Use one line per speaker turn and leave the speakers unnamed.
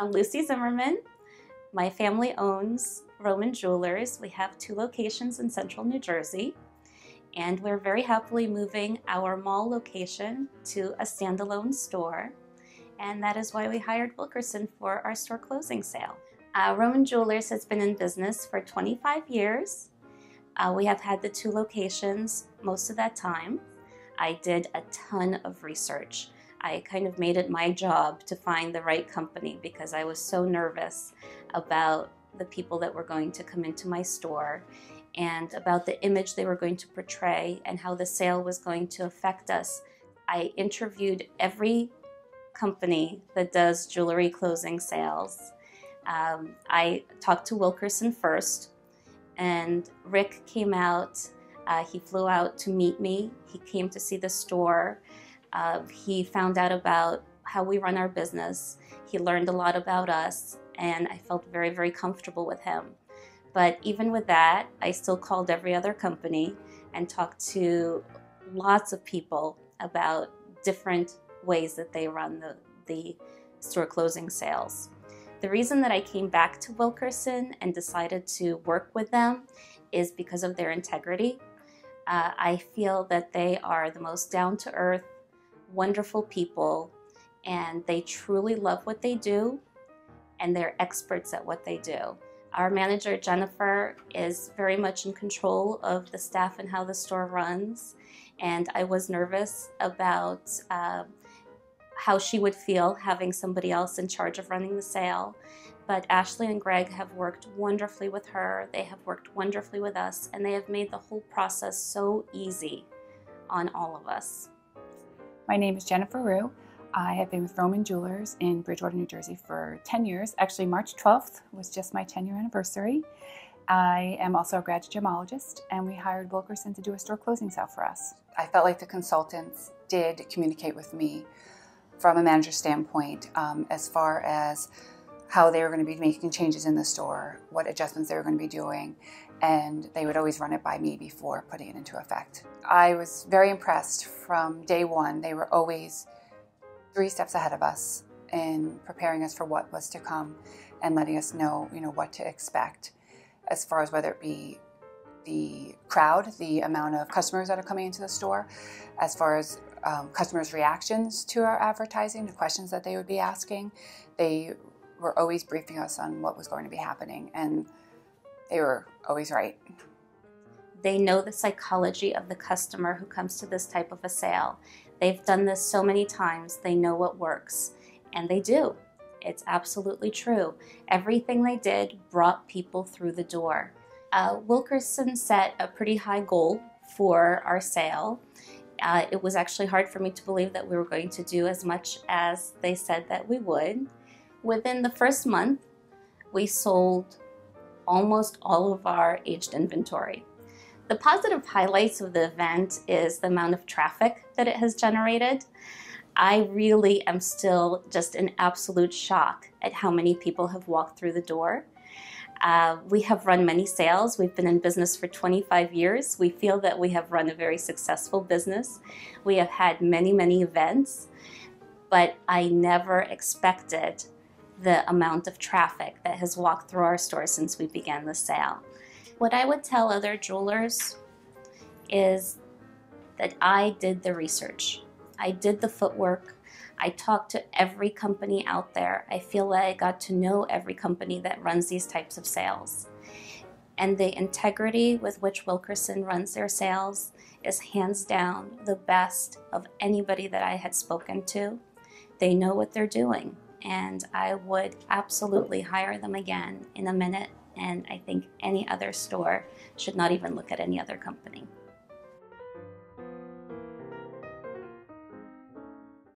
I'm Lucy Zimmerman. My family owns Roman Jewelers. We have 2 locations in central New Jersey, and we're very happily moving our mall location to a standalone store, and that is why we hired Wilkerson for our store closing sale. Roman Jewelers has been in business for 25 years. We have had the 2 locations most of that time. I did a ton of research. I kind of made it my job to find the right company because I was so nervous about the people that were going to come into my store and about the image they were going to portray and how the sale was going to affect us. I interviewed every company that does jewelry closing sales. I talked to Wilkerson first, and Rick came out. He flew out to meet me. He came to see the store. He found out about how we run our business. He learned a lot about us, and I felt very, very comfortable with him. But even with that, I still called every other company and talked to lots of people about different ways that they run the store closing sales. The reason that I came back to Wilkerson and decided to work with them is because of their integrity. I feel that they are the most down-to-earth, wonderful people, and they truly love what they do, and they're experts at what they do. Our manager, Jennifer, is very much in control of the staff and how the store runs, and I was nervous about how she would feel having somebody else in charge of running the sale. But Ashley and Greg have worked wonderfully with her. They have worked wonderfully with us, and they have made the whole process so easy on all of us.
My name is Jennifer Rue. I have been with Roman Jewelers in Bridgewater, New Jersey for 10 years. Actually, March 12th was just my 10-year anniversary. I am also a graduate gemologist, and we hired Wilkerson to do a store closing sale for us. I felt like the consultants did communicate with me from a manager standpoint as far as how they were going to be making changes in the store, what adjustments they were going to be doing, and they would always run it by me before putting it into effect. I was very impressed from day one. They were always 3 steps ahead of us in preparing us for what was to come and letting us know, what to expect as far as whether it be the crowd, the amount of customers that are coming into the store, as far as customers' reactions to our advertising, the questions that they would be asking. They were always briefing us on what was going to be happening, and they were always right.
They know the psychology of the customer who comes to this type of a sale. They've done this so many times. They know what works, and they do. It's absolutely true. Everything they did brought people through the door. Wilkerson set a pretty high goal for our sale. It was actually hard for me to believe that we were going to do as much as they said that we would. Within the first month, we sold almost all of our aged inventory. The positive highlights of the event is the amount of traffic that it has generated. I really am still just in absolute shock at how many people have walked through the door. We have run many sales. We've been in business for 25 years. We feel that we have run a very successful business. We have had many, many events, but I never expected the amount of traffic that has walked through our store since we began the sale. What I would tell other jewelers is that I did the research. I did the footwork. I talked to every company out there. I feel that I got to know every company that runs these types of sales. And the integrity with which Wilkerson runs their sales is hands down the best of anybody that I had spoken to. They know what they're doing, and I would absolutely hire them again in a minute, and I think any other store should not even look at any other company.